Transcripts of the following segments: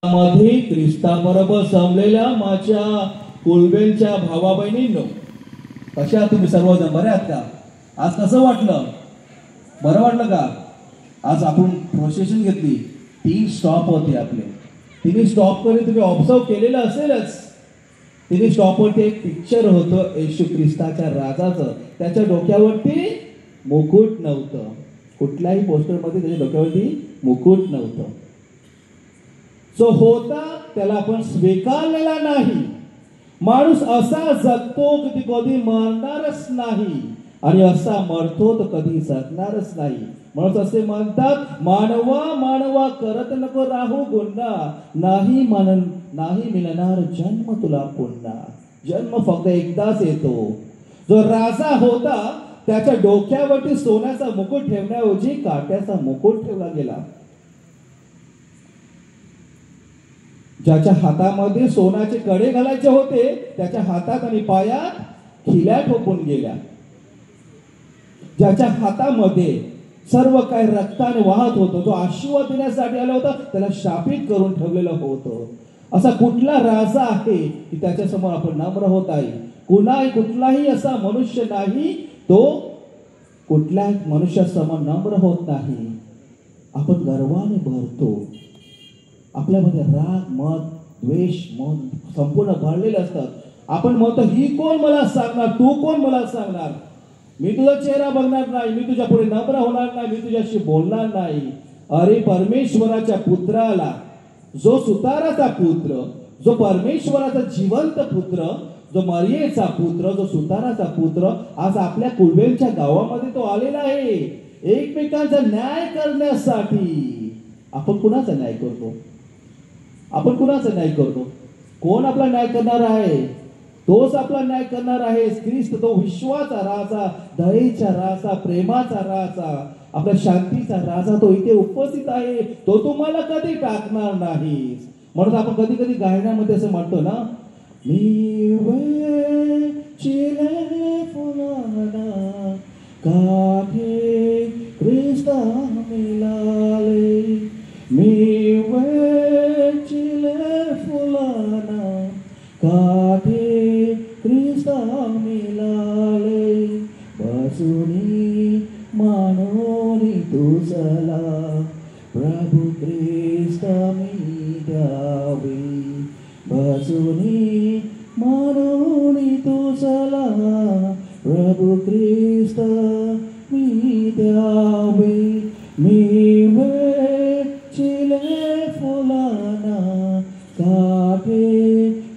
मध्ये ख्रिस्ताबरोबर जमलेल्या माझ्या कुलबेंच्या भावा बहिणींनो, कशा तुम्ही सर्वजण बरे आहात का? आज कसं वाटलं? बरं वाटलं का? आज आपण प्रोसेशन घेतली, 3 स्टॉप होते आपले. 3 स्टॉप कडे तुम्ही ऑब्झर्व केलेलं असेलच. 3 स्टॉपवरती एक पिक्चर होतं येशू ख्रिस्ताच्या राजाचं. त्याच्या डोक्यावरती मुकुट नव्हतं. कुठल्याही पोस्टरमध्ये त्याच्या डोक्यावरती मुकुट नव्हतं. जो होता त्याला आपण स्वीकारलेला नाही. माणूस असा जगतो की ती कधी मरणारच नाही आणि असा मरतो तर कधी जगणारच नाही. म्हणून असे म्हणतात, मानवा मानवा करत नको राहू गुन्हा, नाही मिळणार जन्म तुला पुन्हा. जन्म फक्त एकदाच येतो. जो राजा होता त्याच्या डोक्यावरती सोन्याचा मुकुट ठेवण्याऐवजी काट्याचा मुकुट ठेवला गेला. ज्याच्या हातामध्ये सोन्याचे कडे घालायचे होते त्याच्या हातात आणि पायात खिल्या ठोकून गेल्या. ज्याच्या हातामध्ये सर्व काही रक्ताने वाहत होतं, जो आशीर्वाद देण्यासाठी आला होता त्याला शापित करून ठेवलेलं होतं. असा कुठला राजा आहे की त्याच्या समोर आपण नम्र होत आहे? कुठलाही असा मनुष्य नाही तो कुठल्याही मनुष्यासमोर नम्र होत नाही. आपण गर्वाने भरतो. आपल्यामध्ये राग, मद, द्वेष, मद संपूर्ण भरलेले असतात. आपण म्हणतो, ही कोण मला सांगणार? तू कोण मला सांगणार? मी तुझा चेहरा बघणार नाही, मी तुझ्या पुढे नम्र होणार नाही, मी तुझ्याशी बोलणार नाही. अरे परमेश्वराच्या पुत्राला, जो सुताराचा पुत्र, जो परमेश्वराचा जिवंत पुत्र, जो मरियेचा पुत्र, जो सुताराचा पुत्र आज आपल्या कुलबेंच्या गावामध्ये तो आलेला आहे एकमेकांचा न्याय करण्यासाठी. आपण कुणाचा न्याय करतो? आपण कुणाचा न्याय करतो? कोण आपला न्याय करणार आहे? तोच आपला न्याय करणार आहे. ख्रिस्त, तो विश्वाचा राजा, दयेचा राजा, प्रेमाचा राजा, आपल्या शांतीचा राजा, तो इथे उपस्थित आहे. तो तुम्हाला कधी टाकणार नाही. म्हणून आपण कधी कधी गायनामध्ये असं म्हणतो ना, मी वेचिले फुलाना काठी ख्रिस्ता मिळाले, मी वेचिले फुलाना काठी ख्रिस्ता मिळाले, बसुनी मानोनी तुझला प्रभू ख्रिस्त मी द्यावे, बसुनी मानोनी तुझला प्रभू ख्रिस्त मी द्यावे, मी वेचिले फुलाना काठी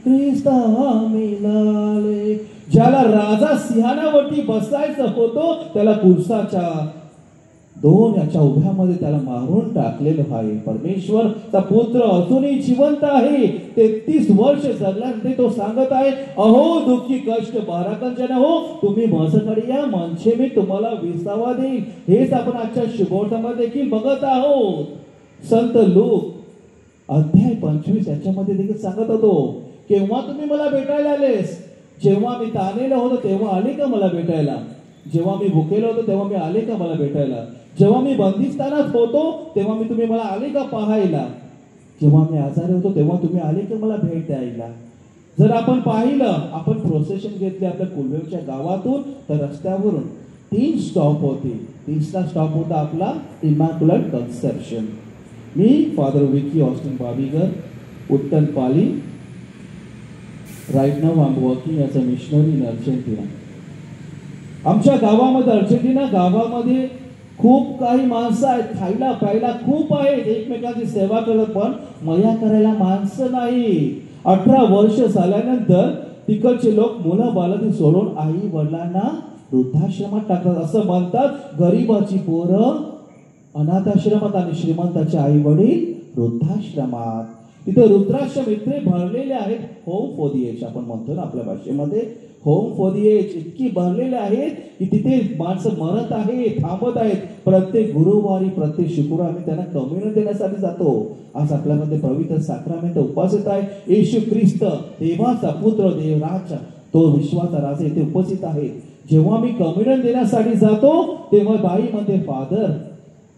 ख्रिस्ता मिळाले. ज्याला राजा सिंहानावरती बसायचं होतं त्याला कुर्साच्या 2 याच्या उभ्यामध्ये त्याला मारून टाकलेलं आहे. परमेश्वरचा पुत्र अजूनही जिवंत आहे. 33 वर्ष जगल्यानंतर तो सांगत आहे, अहो दुःखी कष्ट भाराखंजन हो, तुम्ही माझ्याकडे या, म्हणजे मी तुम्हाला विसावा देईन. हेच आपण आजच्या शुभोर्थामध्ये देखील बघत आहोत. संत लूक अध्याय 25 याच्यामध्ये देखील सांगत होतो, केव्हा तुम्ही मला भेटायला आलेस? जेव्हा मी ताणलेलो होतो तेव्हा आले का मला भेटायला? जेव्हा मी भुकेलो होतो तेव्हा मी आले का मला भेटायला? जेव्हा मी बंदिस्तानात होतो तेव्हा मी तुम्ही मला आले का पाहायला? जेव्हा मी आजारी होतो तेव्हा तुम्ही आले का मला भेट द्यायला? जर आपण पाहिलं, आपण प्रोसेशन घेतले आपल्या कुलबेंच्या गावातून, तर रस्त्यावरून 3 स्टॉप होते. 3रा स्टॉप होता आपला इमॅक्युलेट कन्सेप्शन. मी फादर विकी ऑस्टिन बाबीगर, उत्तर पाली. राईट नाव I am working as a missionary in Argentina. आमच्या गावामध्ये, अर्जेंटिना गावामध्ये खूप काही माणसं आहेत, खायला प्यायला खूप आहेत, एकमेकांची सेवा करत, पण मया करायला माणसं नाही. 18 वर्ष झाल्यानंतर तिकडचे लोक मुलं बाळांना सोडून आई वडिलांना वृद्धाश्रमात टाकतात. असं म्हणतात, गरीबाची पोरं अनाथाश्रमात आणि श्रीमंताचे आई वडील वृद्धाश्रमात. तिथे वृद्धाश्रम इतके भरलेले आहेत, होम फॉर दी एज आपण म्हणतो ना आपल्या भाषेमध्ये, होम फॉर दी एज इतकी भरलेले आहेत की तिथे माणसं मरत आहेत, थांबत आहेत. प्रत्येक गुरुवारी, प्रत्येक शुक्रवार आम्ही त्यांना कम्युनियन देण्यासाठी जातो. आज आपल्यामध्ये पवित्र साक्रामेंट उपस्थित आहे. येशू ख्रिस्त, देवाचा पुत्र, देवराजा, तो विश्वाचा राजा इथे उपस्थित आहे. जेव्हा मी कम्युनियन देण्यासाठी जातो तेव्हा बाई म्हणते, फादर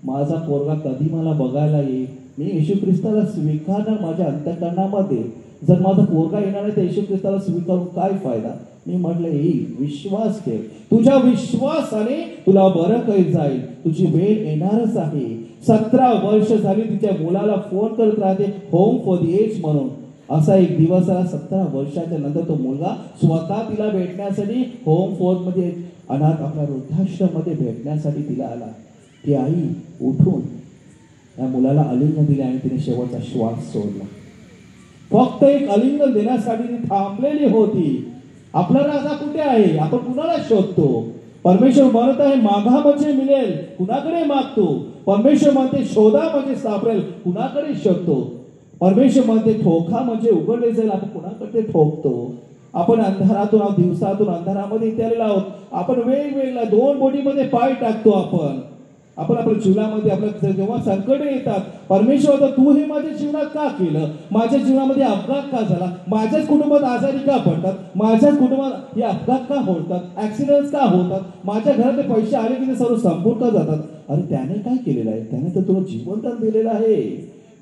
माझा पोरगा कधी मला बघायला येईल? मी येशू ख्रिस्ताला स्वीकारणार माझ्या अंतःकरणामध्ये. जर माझा पोरगा येणार नाही तर येशू ख्रिस्ताला स्वीकारून काय फायदा? मी म्हटलं येईल, विश्वास ठेव. तुझ्या विश्वासाने तुला बरं काही जाईल. तुझी वेळ येणारच आहे. 17 वर्ष झाली तिच्या मुलाला फोन करत राहते होम फॉर द एज म्हणून. असा एक दिवस आला 17 वर्षाच्या नंतर तो मुलगा स्वतः तिला भेटण्यासाठी होम फॉर मध्ये अनाथ आपल्या वृद्धाश्रम मध्ये भेटण्यासाठी तिला आला. ती आई उठून त्या मुलाला आलिंगन दिले आणि तिने शेवटचा श्वास सोडला. फक्त एक आलिंगन देण्यासाठी ती थांबलेली होती. आपला राजा कुठे आहे? आपण कुणाला शोधतो? परमेश्वर म्हणत आहे मागा म्हणजे मिळेल, कुणाकडे मागतो? परमेश्वर म्हणते शोधा म्हणजे सापडेल, कुणाकडे शोधतो? परमेश्वर म्हणते ठोका म्हणजे उघडले जाईल, आपण कुणाकडे ठोकतो? आपण अंधारातून दिवसातून अंधारामध्ये इतरलेलो आहोत. आपण वेगवेगळ्या 2 बोटीमध्ये पाय टाकतो. आपण आपल्या जीवनामध्ये आपल्या जेव्हा संकट येतात, परमेश्वर तू हे माझ्या जीवनात का केलं? माझ्या जीवनामध्ये अपघात का झाला? माझ्याच कुटुंबात आजारी का पडतात? माझ्याच कुटुंबात हे अपघात का होतात? ऍक्सिडेंट का होतात? माझ्या घरातले पैसे आले की ते सर्व संपून का जातात? अरे त्याने काय केलेलं आहे? त्याने तर तुला जीवनदान दिलेलं आहे.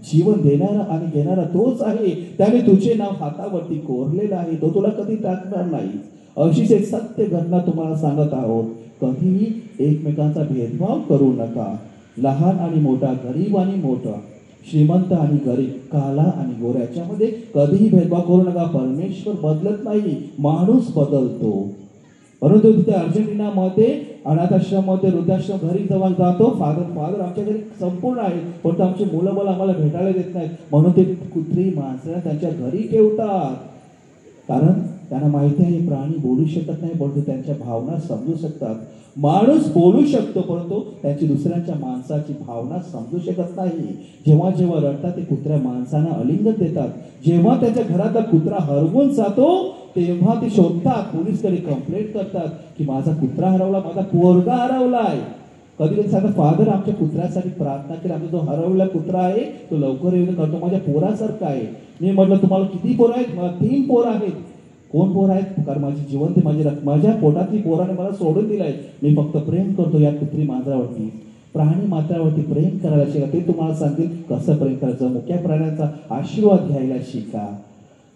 जीवन देणारा आणि घेणारा तोच आहे. त्याने तुझे नाव हातावरती कोरलेलं आहे. तो तुला कधी टाकणार नाही. अशीच एक सत्य घटना तुम्हाला सांगत आहोत. कधीही एकमेकांचा भेदभाव करू नका. लहान आणि मोठा, गरीब आणि मोठा, श्रीमंत आणि गरीब, काला आणि गोऱ्याच्या मध्ये कधीही भेदभाव करू नका. परमेश्वर बदलत नाही, माणूस बदलतो. परंतु तिथे अर्जेंटिनामध्ये अनाथाश्रममध्ये वृद्धाश्रम घरी जेव्हा जातो, फादर आमच्या घरी संपूर्ण आहे, पण आमची मुलं मला आम्हाला भेटायला देत नाहीत म्हणून ते कुत्री माणसं त्यांच्या घरी ठेवतात. कारण त्यांना माहिती आहे प्राणी बोलू शकत नाही, परंतु त्यांच्या भावना समजू शकतात. माणूस बोलू शकतो परंतु त्याची दुसऱ्यांच्या माणसाची भावना समजू शकत नाही. जेव्हा जेव्हा रडतात ते कुत्र्या माणसांना आलिंगन देतात. जेव्हा त्याच्या घरातला कुत्रा हरवून जातो तेव्हा ते शोधतात, पोलीसकडे कंप्लेंट करतात की माझा कुत्रा हरवला, माझा पोरगा हरवलाय. कधी कधी सांगतात फादर आमच्या कुत्र्यासाठी प्रार्थना केली, आमचा जो हरवलेला कुत्रा आहे तो लवकर येऊन करतो, माझ्या पोरासारखा आहे. मी म्हटलं तुम्हाला किती पोरं आहेत? मला 3 पोरं आहेत. कोण पोरं आहेत? कारण माझी जिवंत माझ्या पोटातली पोराने मला सोडून दिलाय. मी फक्त प्रेम करतो या कुत्री मांजरावरती. प्राणी मात्रावरती प्रेम करायला शिका. ते तुम्हाला सांगतील कसं प्रेम करायचं. मुक्या प्राण्यांचा आशीर्वाद घ्यायला शिका.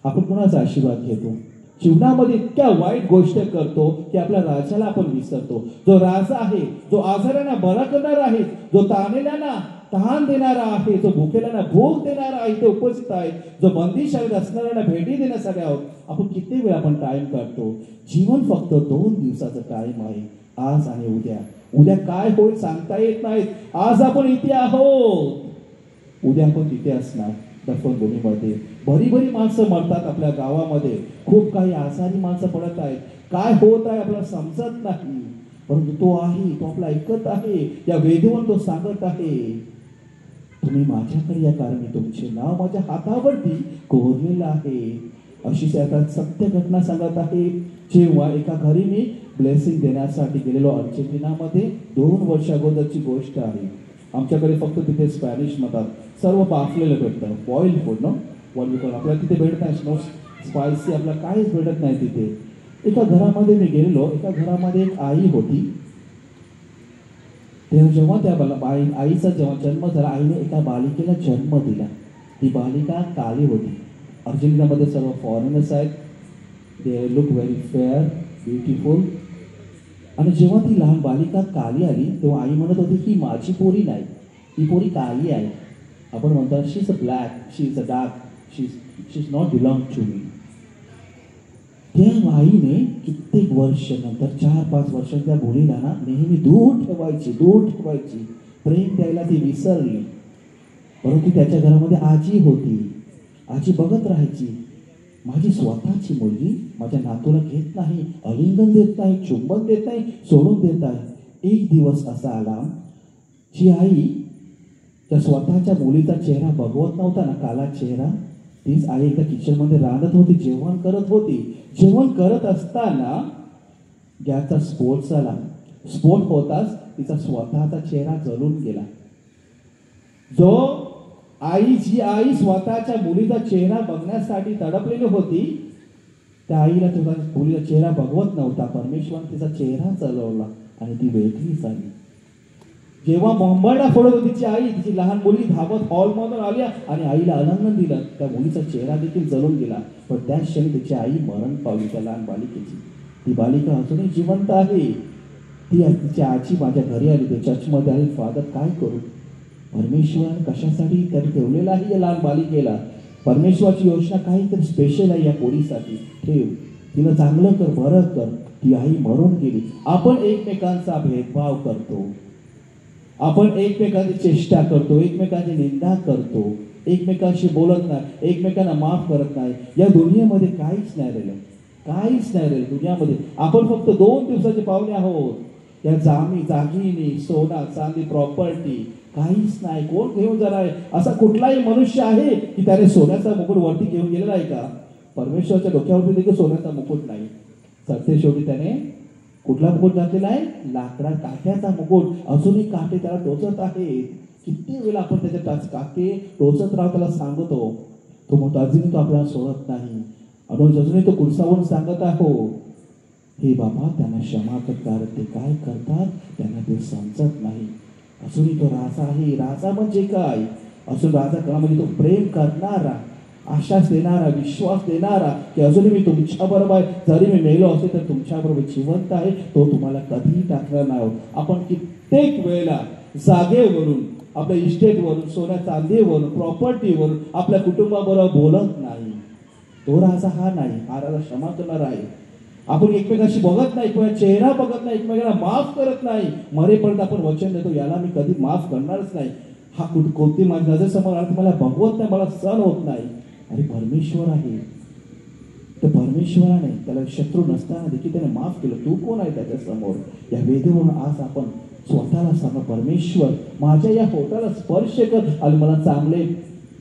आपण कुणाचा आशीर्वाद घेतो? जीवनामध्ये इतक्या वाईट गोष्ट करतो की आपल्या राजाला आपण विसरतो. जो राजा आहे, जो आजारांना बरा करणारा आहे, जो ताणलेल्यांना तहान देणारा आहे, जो भुकेल्यांना भूक देणारा आहे, ते उपस्थित आहे, जो बंदिशाळेत असणाऱ्यांना भेटी देण्यासाठी आहोत. आपण किती वेळ आपण टाइम काढतो? जीवन फक्त 2 दिवसाचं टाइम आहे, आज आणि उद्या. उद्या काय होईल सांगता येत नाही. आज आपण इथे आहोत, उद्या आपण तिथे असणार. दफनभूमीमध्ये भरी माणसं मरतात. आपल्या गावामध्ये खूप काही आजारी माणसं पडत आहेत. काय होत आहे आपल्याला समजत नाही, परंतु तो आहे, तो आपला ऐकत आहे. या वेदीवर तो सांगत आहे तुम्ही माझ्याकडे या, कारण मी तुमचे नाव माझ्या हातावरती कोरलेलं आहे. अशीच आता सत्य घटना सांगत आहे. जेव्हा एका घरी मी ब्लेसिंग देण्यासाठी गेलेलो अर्जेंटिनामध्ये 2 वर्ष अगोदरची गोष्ट आहे. आमच्याकडे फक्त तिथे स्पॅनिश म्हणतात, सर्व बाफलेलं भेटतं, बॉइल्ड फूड नो वॉल. आपल्याला तिथे भेटत नाही नो स्पायसी, आपल्याला काहीच भेटत नाही तिथे. एका घरामध्ये मी गेलेलो. एका घरामध्ये एक आई होती. तेव्हा जेव्हा त्या आईचा जेव्हा जन्म झाला, आईने एका बालिकेला जन्म दिला. ती बालिका काली होती. अर्जेंटिनामध्ये सर्व फॉरेनर्स आहेत. They look very fair, beautiful. आणि जेव्हा ती लहान बालिका काली आली तेव्हा आई म्हणत होती ही माझी पोरी नाही, ही पोरी काली आहे. आपण म्हणतो she is a black, she is a dark, she is not belong to me. त्या आईने कित्येक वर्ष नंतर 4-5 वर्ष त्या मुलीला ना नेहमी दूर ठेवायची, प्रेम द्यायला ती विसरली. परंतु त्याच्या घरामध्ये आजी होती. आजी बघत राहायची, माझी स्वतःची मुलगी माझ्या नातूला घेत नाही, आलिंगन देत नाही, चुंबन देत नाही, सोडून देत आहे. एक दिवस असा आला, जी आई त्या स्वतःच्या मुलीचा चेहरा बघवत नव्हता ना, काला चेहरा, तीच आई एका किचनमध्ये रांधत होती, जेवण करत होती. जेवण करत असताना गॅसचा स्फोट झाला. स्फोट होताच तिचा स्वतःचा चेहरा जळून गेला. जी आई स्वतःच्या मुलीचा चेहरा बघण्यासाठी तडपलेली होती, त्या आईला तुझा मुलीचा चेहरा बघवत नव्हता. परमेश्वराने तिचा चेहरा जळवला आणि ती वेगळी झाली. जेव्हा बोंबाडा फोडत होती तिची आई, तिची लहान मुलगी धावत हॉलमधून आली आणि आईला आनंद दिला. त्या मुलीचा चेहरा देखील जळून गेला. पण त्याच क्षणी तिची आई मरण पावली, त्या लहान बालिकेची. ती बालिका अजूनही जिवंत आहे. तिची आजी माझ्या घरी आली, ते चर्चमध्ये आली. फादर काय करू? परमेश्वराने कशासाठी त्याने ठेवलेलं आहे या लहान बालिकेला? परमेश्वराची योजना काहीतरी स्पेशल आहे या पोरीसाठी. ठेव, तिला चांगलं कर, बरं कर. ती आई मरून गेली. आपण एकमेकांचा भेदभाव करतो, आपण एकमेकांची चेष्टा करतो, एकमेकांची निंदा करतो, एकमेकांशी बोलत नाही, एकमेकांना माफ करत नाही. या दुनियेमध्ये काहीच नाही राहिलं, काहीच नाही राहिलं दुनियामध्ये. आपण फक्त 2 दिवसाचे पाहुणे आहोत. या जागिनी, सोना चांदी, प्रॉपर्टी काहीच नाही. कोण घेऊन जाणार आहे? असा कुठलाही मनुष्य आहे की त्याने सोन्याचा मुकुट वरती घेऊन गेलेला आहे का? परमेश्वराच्या डोक्यावरती देखील सोन्याचा मुकुट नाही. सत्य शेवटी त्याने कुठला मुकुट घातलेला आहे? लाकडा काट्याचा मुकुट. अजूनही काटे त्याला टोचत आहेत. किती वेळा आपण त्याच्या काटे टोचत राहू, त्याला सांगतो. तो म्हणतो अजूनही तो आपल्याला सोडत नाही. अजूनही तो कुरसावून सांगत आहो, हे बाबा त्यांना क्षमा करतात, ते काय करतात त्यांना ते समजत नाही. अजूनही तो राजा आहे. राजा म्हणजे काय? अजून राजा करा म्हणजे तो प्रेम करणारा, आशास देणारा, विश्वास देणारा की अजूनही मी तुमच्या बरोबर आहे. जरी मी मेलो असेल तर तुमच्या बरोबर जिवंत आहे. तो तुम्हाला कधीही टाकणार नाही. आपण कित्येक वेळेला जागेवरून, आपल्या इस्टेटवरून, सोन्या चांदीवरून, प्रॉपर्टीवरून आपल्या कुटुंबाबरोबर बोलत नाही. तो राजा हा नाही. हा राजा क्षमा करणार आहे. आपण एकमेकांशी बघत नाही, कोणा चेहरा बघत नाही, एकमेकांना माफ करत नाही. मरेपर्यंत आपण वचन देतो, याला मी कधी माफ करणारच नाही. हा कोणती माझ्या नजरेसमोर आला, मला बघवत नाही, मला सहन होत नाही. अरे परमेश्वर आहे. तर परमेश्वराने त्याला शत्रू नसताना देखील त्याने माफ केलं. तू कोण आहे त्याच्या समोर? या वेदीवरून आज आपण स्वतःला सांगा, परमेश्वर माझ्या या पोटाला स्पर्श कर आणि मला चांगले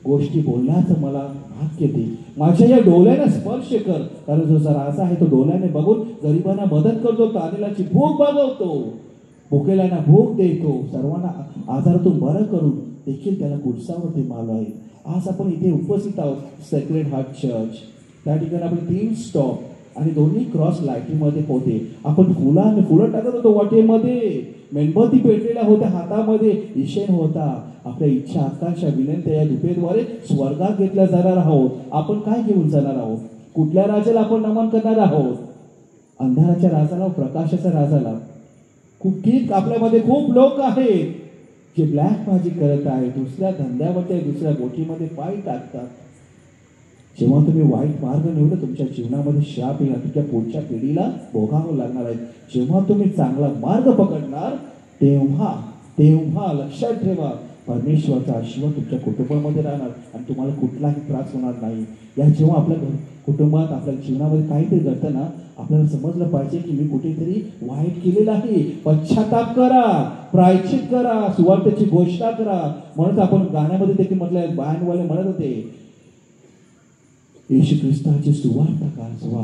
गोष्टी बोलण्याचं मला भाग्य दे. माझ्या या डोळ्याने स्पर्श कर. कारण जो राजा आहे तो डोळ्याने बघून गरिबांना मदत करतो, तारेलाची भूक भागवतो, भुकेल्यांना भूक देतो, सर्वांना आजारातून बरं करून देखील त्याला कुरसावरती मारलं आहे. आज आपण इथे उपस्थित आहोत, सेक्रेड हार्ट चर्च. त्या ठिकाणी आपण 3 स्टॉप आणि दोन्ही क्रॉस लाईटीमध्ये होते. आपण फुलं टाकत होतो वाटेमध्ये, मेणबत्ती पेटलेल्या होत्या हातामध्ये, ईशेन होता. आपल्या इच्छा, आकांक्षा, विनंत्या या दुपेद्वारे स्वर्गात घेतल्या जाणार आहोत. आपण काय घेऊन जाणार आहोत? कुठल्या राजाला आपण नमन करणार आहोत? अंधाराच्या राजाला, प्रकाशाच्या राजाला? आपल्यामध्ये खूप लोक आहेत जे ब्लॅक मॅजिक करत आहे, दुसऱ्या धंद्यामध्ये, दुसऱ्या गोष्टीमध्ये पाय टाकतात. जेव्हा तुम्ही वाईट मार्ग निवडला, तुमच्या जीवनामध्ये शाप येणार, तुमच्या पुढच्या पिढीला भोगावं लागणार आहे. जेव्हा तुम्ही चांगला मार्ग पकडणार तेव्हा लक्षात ठेवा, परमेश्वराचा आशीर्वाद तुमच्या कुटुंबामध्ये राहणार आणि तुम्हाला कुठलाही त्रास होणार नाही. या जेव्हा आपल्या कुटुंबात, आपल्या जीवनामध्ये काहीतरी घडतं ना, आपल्याला समजलं पाहिजे की मी कुठेतरी वाईट केलेलं आहे. पश्चाताप करा, प्रायश्चित करा, सुवार्तेची घोषणा करा. म्हणून आपण गाण्यामध्ये देखील म्हटलं, बँडवाले म्हणत होते, येशू ख्रिस्ताची सुवार्ता गाजवा,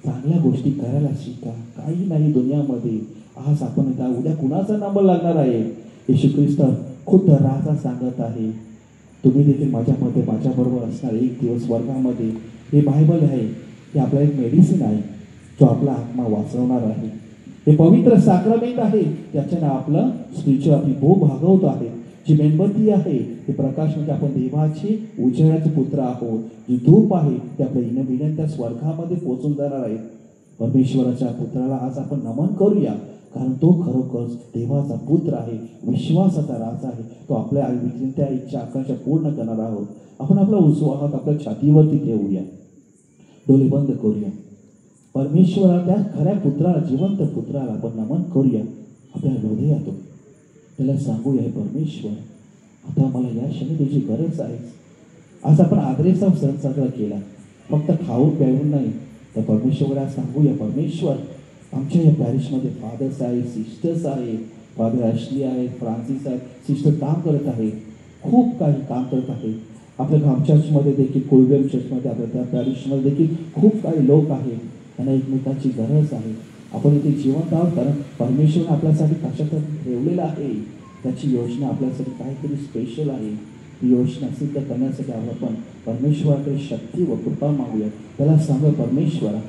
चांगल्या गोष्टी करायला शिका. काही नाही दुनियामध्ये. आज आपण उद्या कुणाचा नंबर लागणार आहे? येशू ख्रिस्त खुद्द राजा सांगत आहे, तुम्ही देखील माझ्याबरोबर असणार एक दिवस वर्गामध्ये. हे बायबल आहे, हे आपला एक मेडिसिन आहे जो आपला आत्मा वाचवणार आहे. हे पवित्र साक्रमेंट आहे, त्याच्यानं आपलं स्पिरिच्युअल, आपली भूक भागवत आहे. जी मेणबत्ती आहे ते प्रकाश म्हणजे आपण देवाचे उजेडाचे पुत्र आहोत. जी धूप आहे ते आपल्या विनंत्या स्वर्गामध्ये पोहोचून जाणार आहेत. परमेश्वराच्या पुत्राला आज आपण नमन करूया, कारण तो खरोखर देवाचा पुत्र आहे, विश्वासाचा राजा आहे. तो आपल्या विनंत्या, इच्छा, आकांक्षा पूर्ण करणार आहोत. आपण आपला उजवा हात आपल्या छातीवरती ठेवूया, डोळे बंद करूया. परमेश्वरा, त्या खऱ्या पुत्राला, जिवंत पुत्राला आपण नमन करूया. आपल्या हृदयातून त्याला सांगूया, हे परमेश्वर, आता मला या क्षणी तुझी गरज आहे. आज आपण आदरेचा सण साजरा केला, फक्त खाऊन प्याऊन नाही, तर परमेश्वराला सांगूया, परमेश्वर, आमच्या या पॅरिशमध्ये फादर्स आहेत, सिस्टर्स आहेत, फादर ॲशली आहेत, फ्रान्सिस आहेत, सिस्टर काम करत आहेत, खूप काही काम करत आहेत. आपल्या गाम चर्चमध्ये देखील, कोळवेम चर्चमध्ये, आपल्या त्या पॅरिशमध्ये देखील खूप काही लोक आहेत, त्यांना एकमेकांची गरज आहे. आपण इथे जिवंत आहोत कारण परमेश्वर आपल्यासाठी कशातरी ठेवलेलं आहे. त्याची योजना आपल्यासाठी काहीतरी स्पेशल आहे. ती योजना सिद्ध करण्यासाठी आपण परमेश्वराकडे शक्ती व कृपा मागूया. त्याला सांगा, परमेश्वरा,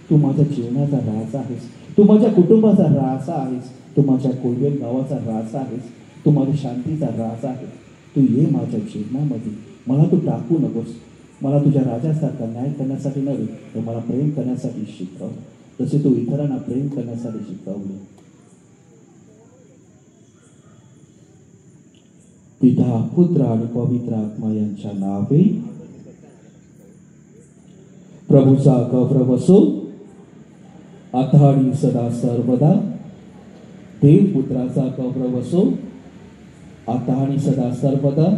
तू माझ्या जीवनाचा राजा आहेस, तू माझ्या कुटुंबाचा राजा आहेस, तू माझ्या कोळवेम गावाचा राजा आहेस. तू माझ्या शांतीचा राजा आहे. तू ये माझ्या जीवनामध्ये. मला तू टाकू नकोस. मला तुझ्या राजासारखा न्याय करण्यासाठी नव्हे, तर मला प्रेम करण्यासाठी शिकव, जसे तू इतरांना प्रेम करण्यासाठी शिकवले. पिता, पुत्र आणि पवित्र आत्मा यांच्या नावे. प्रभूचा गौरव असो आता आणि सदा सर्वदा. देवपुत्राचा गौरव असो आता आणि सदा सर्वदा.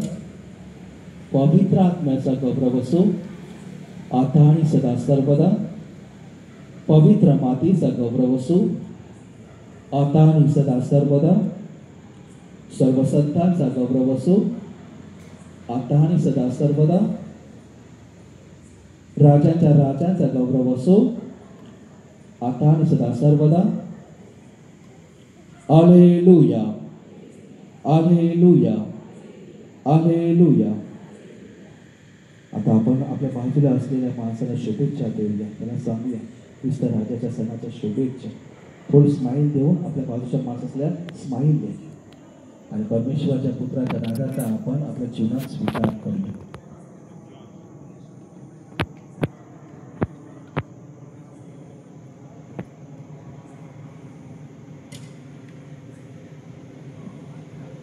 पवित्र आत्म्याचा गौरव असो आता आणि सदा सर्वदा. पवित्र मातेचा गौरव असो आता आणि सदा सर्वदा. सर्व संतांचा गौरव असो आता आणि सदा सर्वदा. राजाच्या राजाचा गौरव असो आता आणि सदा सर्वदा. Hallelujah, hallelujah, hallelujah. आता आपण आपल्या बाजूला असलेल्या माणसाला शुभेच्छा देऊया. त्याला सांगूया ख्रिस्त राजाच्या सणाच्या शुभेच्छा. थोडी स्माईल देऊन आपल्या बाजूच्या माणसाला स्माईल द्या आणि परमेश्वराच्या पुत्राच्या राजाचा आपण आपल्या जीवनात स्वीकार करूया.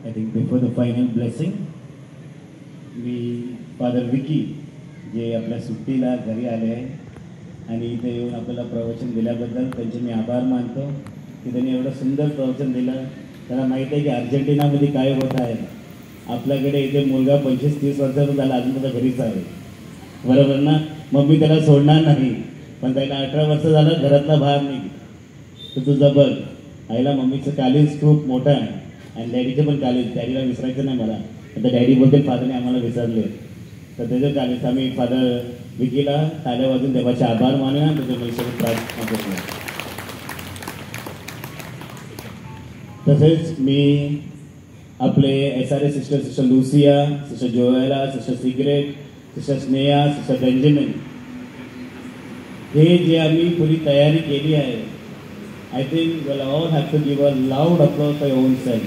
I think before the final blessing, we Father Vicky जे आपल्या सुट्टीला घरी आले आहे आणि इथे येऊन आपल्याला प्रवचन दिल्याबद्दल त्यांचे मी आभार मानतो की त्यांनी एवढं सुंदर प्रवचन दिलं. त्याला माहीत आहे की अर्जेंटिनामध्ये काय होत आहे. आपल्याकडे इथे मुलगा 25-30 वर्षाचा झाला, अजून त्याचा घरीच आहे, बरोबर ना. मम्मी त्याला सोडणार नाही, पण त्याला 18 वर्ष झालं, घरातला बाहेर निघ. तर तुझं बघ, आईला मम्मीचं कालीज खूप मोठं आहे आणि डॅडीचं पण कालीज. डॅडीला विसरायचं नाही मला. आता डॅडी बोलते फादरने आम्हाला विसरले, तर त्याचं कालीज आम्ही फादर विकीला टाळ्या वाजून देवाचे आभार मानूया. त्याच्या पैशाची प्रार्थना करूया. तसेच मी आपले SRA sister, sister Lucia, sister जोएला, sister cigarette, sister Sneha, sister Benjamin, हे जे आम्ही पुरी तयारी केली आहे, I think we'll all have to give a loud applause for your own self.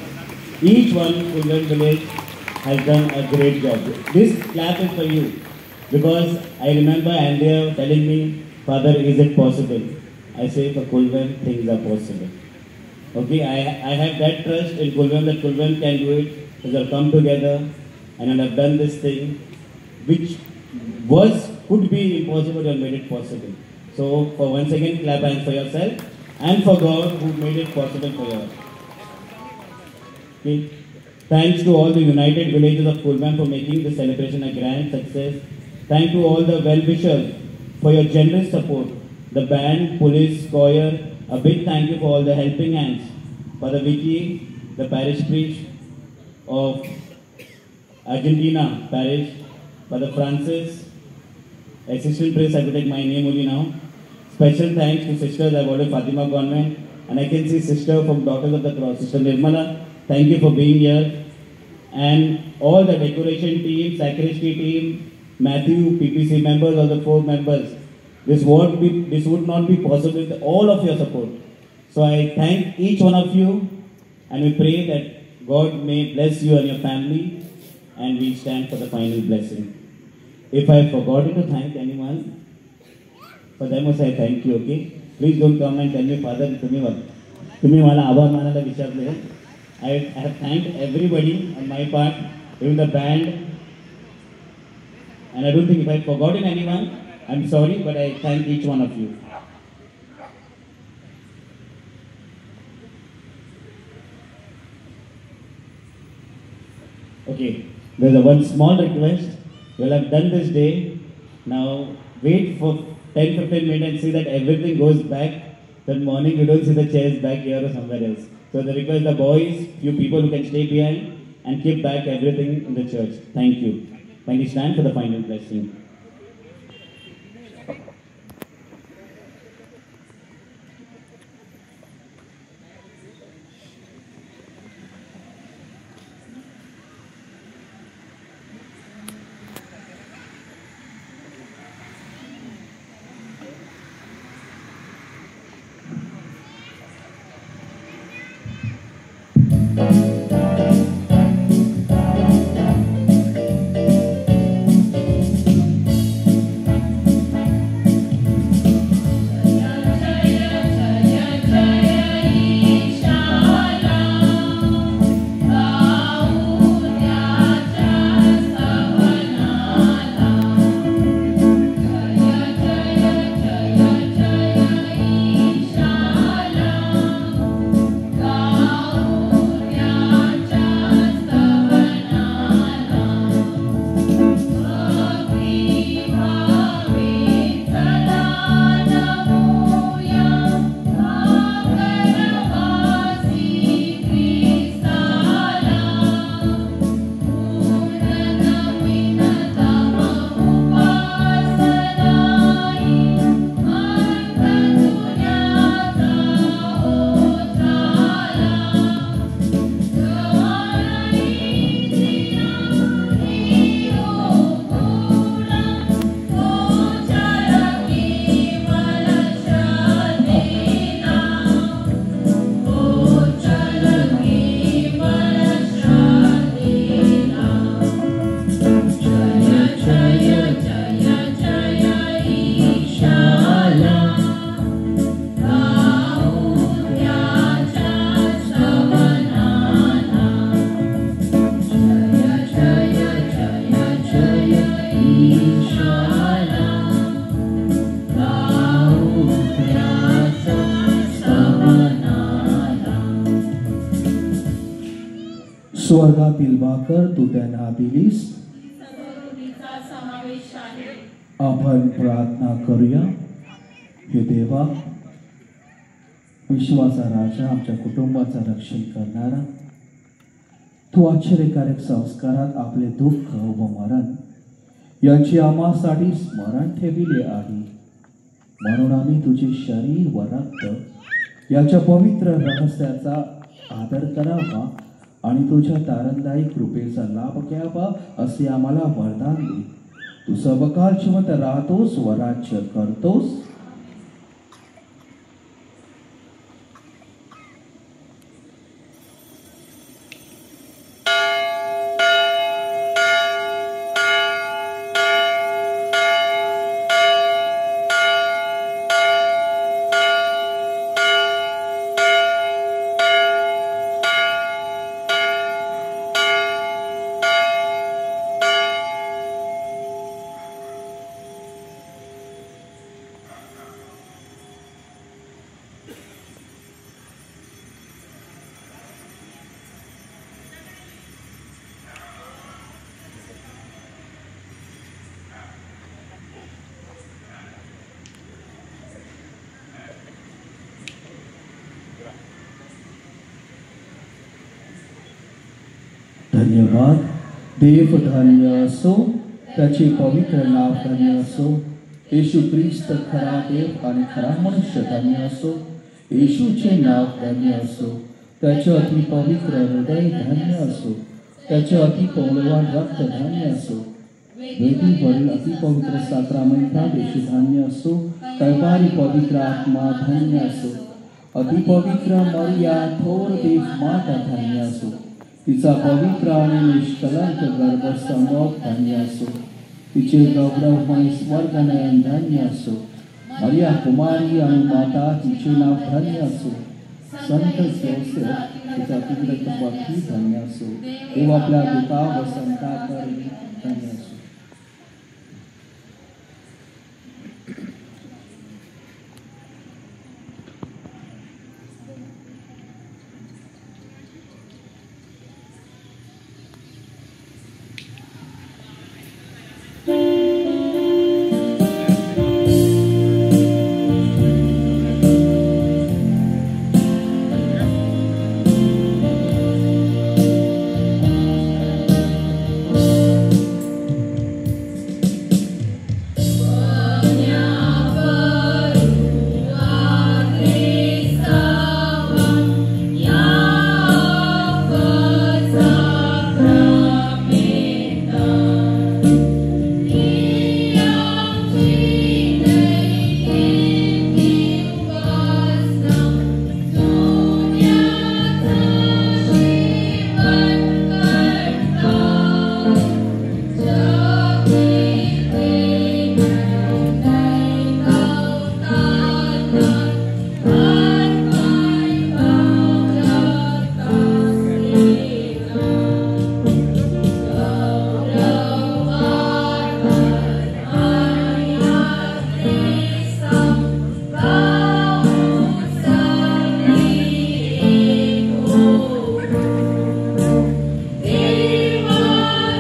Each one in Kulven village has done a great job. This clap is for you because I remember Andrea telling me, Father, is it possible? I say for Kulven things are possible. Okay, I have that trust in Kulven that Kulven can do it. We will come together and have done this thing which could be impossible and made it possible. So for once again, clap hands for yourself and for God who made it possible for you. Okay. Thanks to all the united villages of Kulven for making this celebration a grand success. Thank to all the well-wishers for your generous support. The band, police, choir, a big thank you for all the helping hands. Father Vicky, the parish priest of Argentina parish, Father Francis, assistant priest, I could take my name only now. Special thanks to sisters I've ordered Fatima Convent, and I can see sister from Daughters of the Cross, Sister Nirmala. Thank you for being here, and all the decoration team, sacristy team, Matthew, PPC members, all the 4 members. This would not be possible with all of your support. So I thank each one of you, and we pray that God may bless you and your family, and we stand for the final blessing. If I forgotten to thank anyone, for them also I thank you, okay? Please don't come and tell me, Father, तुम्ही मला आभार मानायला विचारले. I have thanked everybody on my part, even the band, and I don't think if I have forgotten anyone, I'm sorry, but I thank each one of you. Okay, there's a one small request. Well, I've done this day. Now wait for 10-15 minutes and see that everything goes back. That morning you don't see the chairs back here or somewhere else. So the request, the boys, few people who can stay behind and keep back everything in the church. Thank you. Kindly stand for the final blessing. स्वर्गातील भाकर तू त्यांना दिलीस. सर्वऋणीचा समावेश आहे. आपण प्रार्थना करूया. हे देवा, विश्वाचा राजा, आमच्या कुटुंबाचं रक्षण करणारा, तू आश्चर्यकारक संस्कारात आपले दुःख व मरण यांची आम्हासाठी स्मरण ठेविले आहे. म्हणून आम्ही तुझे शरीर व रक्त याच्या पवित्र रहस्याचा आदर करावा आणि तुझ्या तारणदायी कृपेचा लाभ घ्यावा असे आम्हाला वरदान दे. तू सबकाळ जिवंत राहतोस व राज्य करतोस. धन्यवाद. देव धन्य असो, त्याचे पवित्र नाव धन्य असो. येशू ख्रिस्त खरा देव आणि खरा मनुष्य धन्य असो. येशूचे नाव धन्य असो, त्याचे अति पवित्र हृदय धन्य असो. त्याचे अति पौलवान रक्त धन्य असो. वेदीवरील अति पवित्र साक्रामेंटात येशू धन्य असो. कैवारी पवित्र आत्मा धन्य असो. अति पवित्र मरिया थोर देव माता धन्य असो. तिचा पवित्र आणि निष्कलंक गर्भस्तंभ धन्य असो. तिचे गौरवमय स्वर्गनयन धन्य असो. मरिया कुमारी आणि माता तिचे नाव धन्य असो. संत जोसेफ तिचा पुत्र धन्य असो. देव आपल्या दुका व संतांवर धन्य असो.